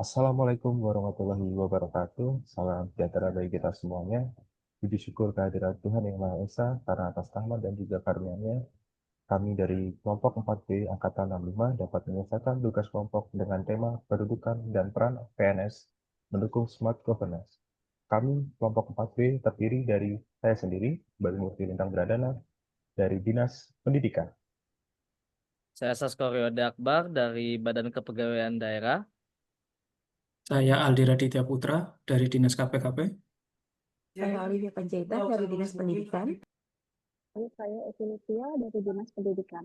Assalamualaikum warahmatullahi wabarakatuh. Salam sejahtera bagi kita semuanya. Puji syukur kehadirat Tuhan Yang Maha Esa karena atas rahmat dan juga karunia-Nya, kami dari kelompok 4B Angkatan 65 dapat menyelesaikan tugas kelompok dengan tema kedudukan dan peran PNS mendukung Smart Governance. Kami, kelompok 4B, terdiri dari saya sendiri, Bayu Murti Lintang Bradana, dari Dinas Pendidikan. Saya Saskoryo Akbar dari Badan Kepegawaian Daerah. Saya Aldi Raditya Putra dari Dinas KPKP. Saya Olivia Panjaitan dari Dinas Pendidikan. Saya Eti Lutfia dari Dinas Pendidikan.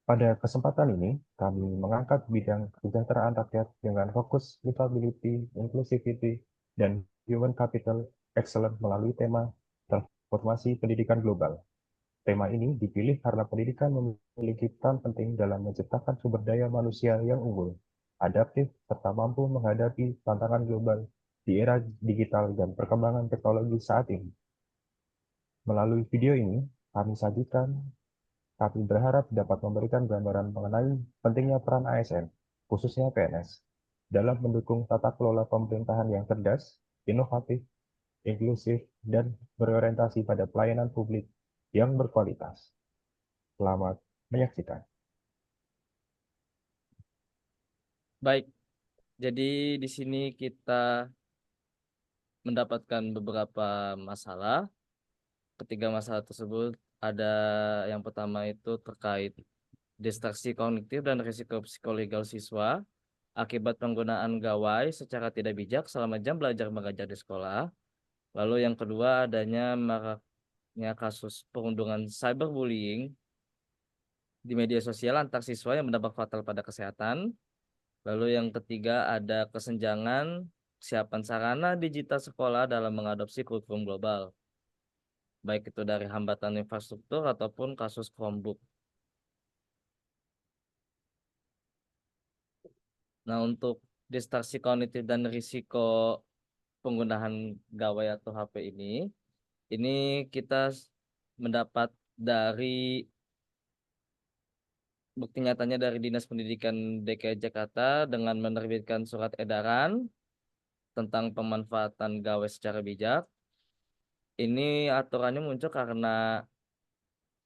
Pada kesempatan ini, kami mengangkat bidang kesejahteraan rakyat dengan fokus livability, inclusivity, dan human capital excellence melalui tema transformasi pendidikan global. Tema ini dipilih karena pendidikan memiliki peran penting dalam menciptakan sumber daya manusia yang unggul, adaptif, serta mampu menghadapi tantangan global di era digital dan perkembangan teknologi saat ini. Melalui video ini, kami sajikan kami berharap dapat memberikan gambaran mengenai pentingnya peran ASN, khususnya PNS, dalam mendukung tata kelola pemerintahan yang cerdas, inovatif, inklusif, dan berorientasi pada pelayanan publik yang berkualitas. Selamat menyaksikan. Baik, jadi di sini kita mendapatkan beberapa masalah. Ketiga masalah tersebut ada yang pertama itu terkait distraksi kognitif dan risiko psikolegal siswa akibat penggunaan gawai secara tidak bijak selama jam belajar mengajar di sekolah. Lalu yang kedua adanya maraknya kasus perundungan cyberbullying di media sosial antar siswa yang berdampak fatal pada kesehatan. Lalu yang ketiga ada kesenjangan kesiapan sarana digital sekolah dalam mengadopsi kurikulum global, baik itu dari hambatan infrastruktur ataupun kasus Chromebook. Nah, untuk distraksi kognitif dan risiko penggunaan gawai atau HP ini kita mendapat dari bukti nyatanya dari Dinas Pendidikan DKI Jakarta dengan menerbitkan surat edaran tentang pemanfaatan gawai secara bijak. Ini aturannya muncul karena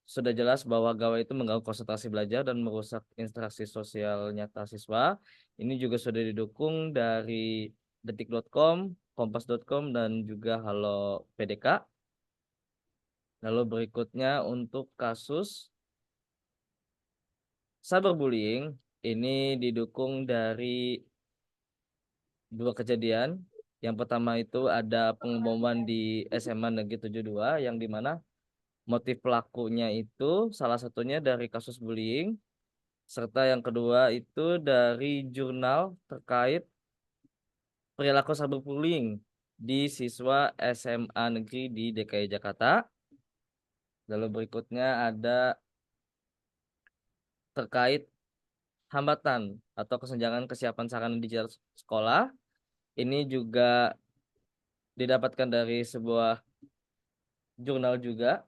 sudah jelas bahwa gawai itu mengganggu konsentrasi belajar dan merusak interaksi sosial nyata siswa. Ini juga sudah didukung dari detik.com, kompas.com, dan juga Halo PDK. Lalu berikutnya untuk kasus cyberbullying, ini didukung dari dua kejadian. Yang pertama itu ada pengeboman di SMA Negeri 72 yang dimana motif pelakunya itu salah satunya dari kasus bullying, serta yang kedua itu dari jurnal terkait perilaku cyberbullying di siswa SMA Negeri di DKI Jakarta. Lalu berikutnya ada terkait hambatan atau kesenjangan kesiapan sarana digital sekolah. Ini juga didapatkan dari sebuah jurnal juga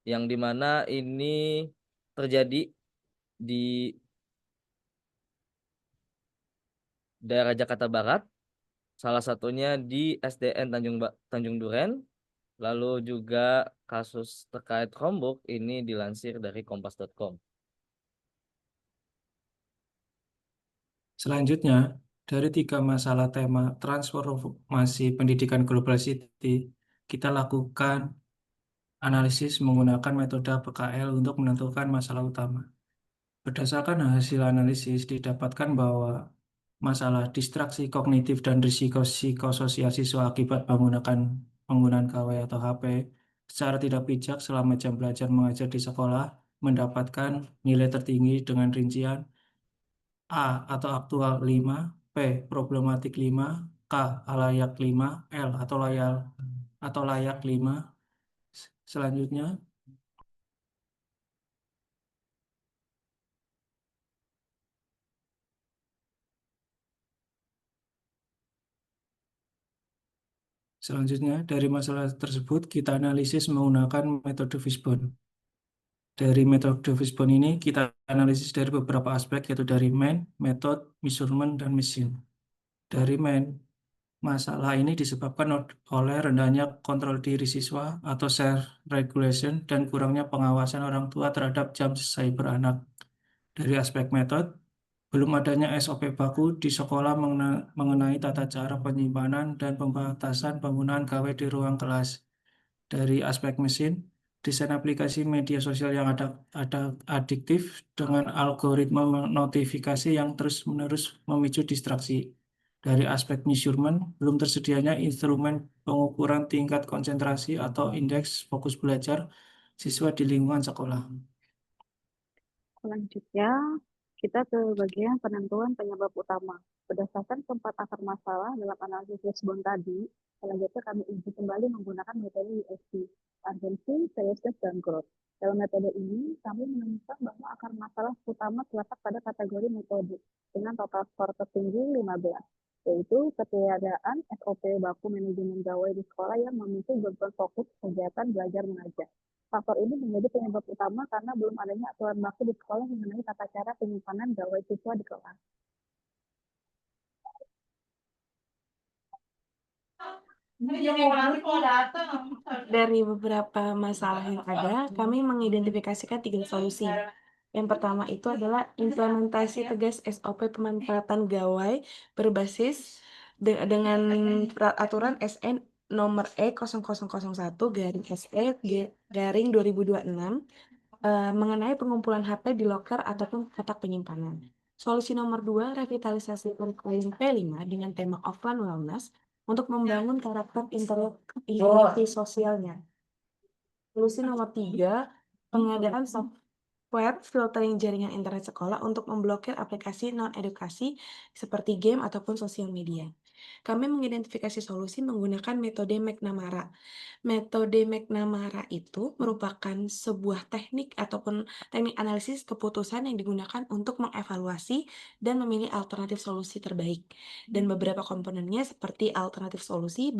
yang dimana ini terjadi di daerah Jakarta Barat, salah satunya di SDN Tanjung Duren. Lalu juga kasus terkait Chromebook ini dilansir dari kompas.com. Selanjutnya, dari 3 masalah tema transformasi pendidikan Global City, kita lakukan analisis menggunakan metode PKL untuk menentukan masalah utama. Berdasarkan hasil analisis, didapatkan bahwa masalah distraksi kognitif dan risiko psikososial siswa akibat penggunaan gawai atau HP secara tidak bijak selama jam belajar mengajar di sekolah mendapatkan nilai tertinggi dengan rincian A atau aktual 5, P problematik 5, K layak 5, L atau layak 5. Selanjutnya, dari masalah tersebut kita analisis menggunakan metode Fishbone. Dari metode Fishbone ini kita analisis dari beberapa aspek, yaitu dari man, method, measurement, dan mission. Dari man, masalah ini disebabkan oleh rendahnya kontrol diri siswa atau self regulation dan kurangnya pengawasan orang tua terhadap jam cyber anak. Dari aspek metode, belum adanya SOP baku di sekolah mengenai tata cara penyimpanan dan pembatasan penggunaan gawai di ruang kelas. Dari aspek mesin, desain aplikasi media sosial yang ada adiktif dengan algoritma notifikasi yang terus-menerus memicu distraksi. Dari aspek measurement, belum tersedianya instrumen pengukuran tingkat konsentrasi atau indeks fokus belajar siswa di lingkungan sekolah. Selanjutnya, kita ke bagian penentuan penyebab utama. Berdasarkan keempat akar masalah dalam analisis Wishbone tadi, selanjutnya kami uji kembali menggunakan metode USP, urgency, seriousness, dan growth. Dalam metode ini, kami menemukan bahwa akar masalah utama terletak pada kategori metode dengan total skor tertinggi 15, yaitu ketiadaan SOP baku manajemen gawai di sekolah yang memicu beban fokus kegiatan belajar mengajar. Faktor ini menjadi penyebab utama karena belum adanya aturan baku di sekolah mengenai tata cara penyimpanan gawai siswa di kelas. Dari beberapa masalah yang ada, kami mengidentifikasikan 3 solusi. Yang pertama itu adalah implementasi tegas SOP pemanfaatan gawai berbasis dengan aturan SN nomor E0001 garing SE garing 2026 mengenai pengumpulan HP di loker ataupun kotak penyimpanan. Solusi nomor 2, revitalisasi kurikulum P5 dengan tema offline wellness untuk membangun karakter interaksi sosialnya. Solusi nomor 3, pengadaan software filtering jaringan internet sekolah untuk memblokir aplikasi non-edukasi seperti game ataupun sosial media. Kami mengidentifikasi solusi menggunakan metode McNamara. Metode McNamara itu merupakan sebuah teknik ataupun teknik analisis keputusan yang digunakan untuk mengevaluasi dan memilih alternatif solusi terbaik. Dan beberapa komponennya seperti alternatif solusi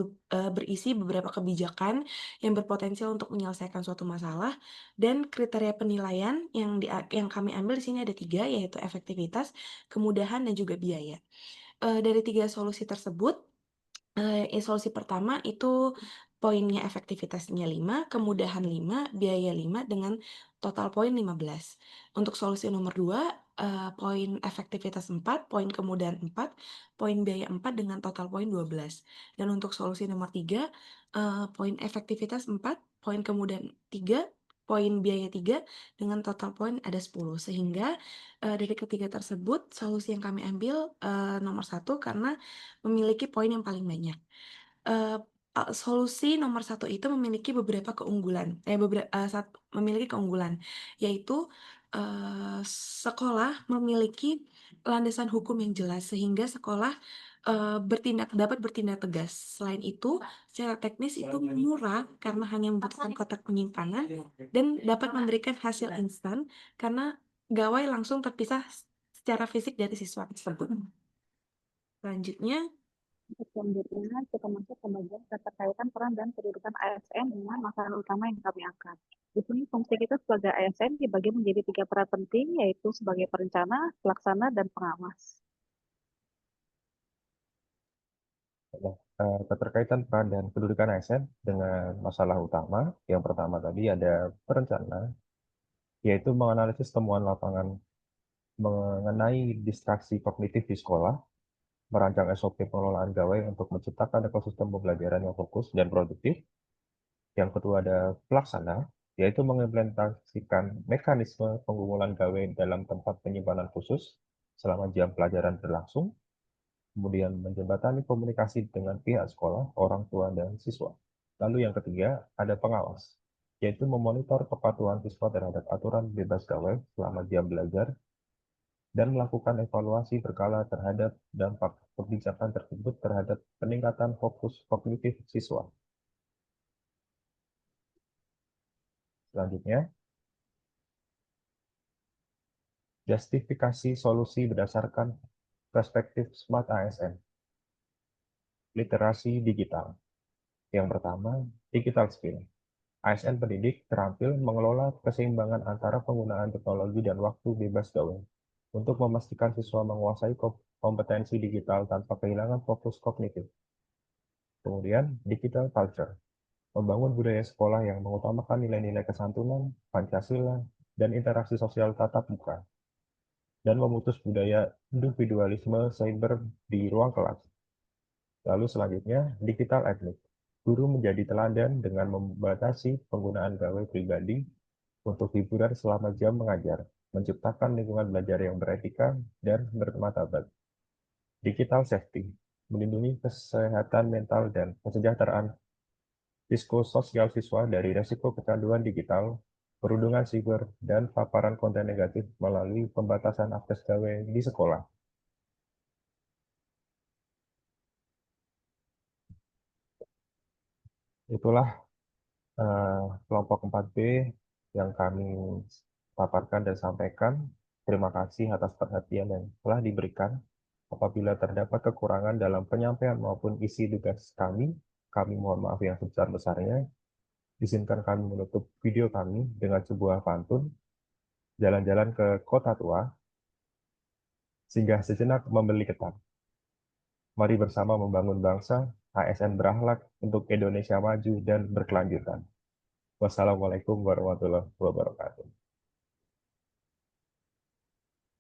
berisi beberapa kebijakan yang berpotensial untuk menyelesaikan suatu masalah, dan kriteria penilaian yang kami ambil di sini ada 3, yaitu efektivitas, kemudahan, dan juga biaya. Dari 3 solusi tersebut, solusi pertama itu poinnya efektivitasnya 5, kemudahan 5, biaya 5 dengan total poin 15. Untuk solusi nomor 2, poin efektivitas 4, poin kemudahan 4, poin biaya 4 dengan total poin 12. Dan untuk solusi nomor 3, poin efektivitas 4, poin kemudahan 3, poin biaya 3 dengan total poin ada 10. Sehingga dari ketiga tersebut, solusi yang kami ambil nomor 1 karena memiliki poin yang paling banyak. Solusi nomor 1 itu memiliki beberapa keunggulan, memiliki keunggulan, yaitu sekolah memiliki landasan hukum yang jelas sehingga sekolah dapat bertindak tegas. Selain itu, secara teknis itu murah karena hanya membutuhkan kotak penyimpanan dan dapat memberikan hasil instan karena gawai langsung terpisah secara fisik dari siswa tersebut. Selanjutnya, Kita masuk ke bagian keterkaitan peran dan kedudukan ASN dengan masalah utama yang kami angkat. Di sini fungsi kita sebagai ASN dibagi menjadi 3 peran penting, yaitu sebagai perencana, pelaksana, dan pengawas. Keterkaitan peran dan kedudukan ASN dengan masalah utama. Yang pertama tadi ada perencana, yaitu menganalisis temuan lapangan mengenai distraksi kognitif di sekolah, merancang SOP pengelolaan gawai untuk menciptakan ekosistem pembelajaran yang fokus dan produktif. Yang kedua ada pelaksana, yaitu mengimplementasikan mekanisme pengumpulan gawai dalam tempat penyimpanan khusus selama jam pelajaran berlangsung, kemudian menjembatani komunikasi dengan pihak sekolah, orang tua, dan siswa. Lalu yang ketiga ada pengawas, yaitu memonitor kepatuhan siswa terhadap aturan bebas gawai selama jam belajar dan melakukan evaluasi berkala terhadap dampak kebijakan tersebut terhadap peningkatan fokus kognitif siswa. Selanjutnya, justifikasi solusi berdasarkan perspektif Smart ASN. Literasi digital. Yang pertama, digital skill. ASN pendidik terampil mengelola keseimbangan antara penggunaan teknologi dan waktu bebas gawe untuk memastikan siswa menguasai kompetensi digital tanpa kehilangan fokus kognitif. Kemudian, digital culture, membangun budaya sekolah yang mengutamakan nilai-nilai kesantunan, Pancasila, dan interaksi sosial tatap muka, dan memutus budaya individualisme cyber di ruang kelas. Lalu selanjutnya, digital etnik. Guru menjadi teladan dengan membatasi penggunaan gawai pribadi untuk hiburan selama jam mengajar, menciptakan lingkungan belajar yang beretika dan bermartabat. Digital safety, melindungi kesehatan mental dan kesejahteraan psikososial siswa dari risiko kecanduan digital, perundungan siber, dan paparan konten negatif melalui pembatasan akses gawai di sekolah. Itulah kelompok 4B yang kami paparkan dan sampaikan. Terima kasih atas perhatian yang telah diberikan. Apabila terdapat kekurangan dalam penyampaian maupun isi tugas kami mohon maaf yang sebesar-besarnya. Izinkan kami menutup video kami dengan sebuah pantun, jalan-jalan ke kota tua, singgah sejenak membeli ketan. Mari bersama membangun bangsa, ASN berakhlak untuk Indonesia maju dan berkelanjutan. Wassalamualaikum warahmatullahi wabarakatuh.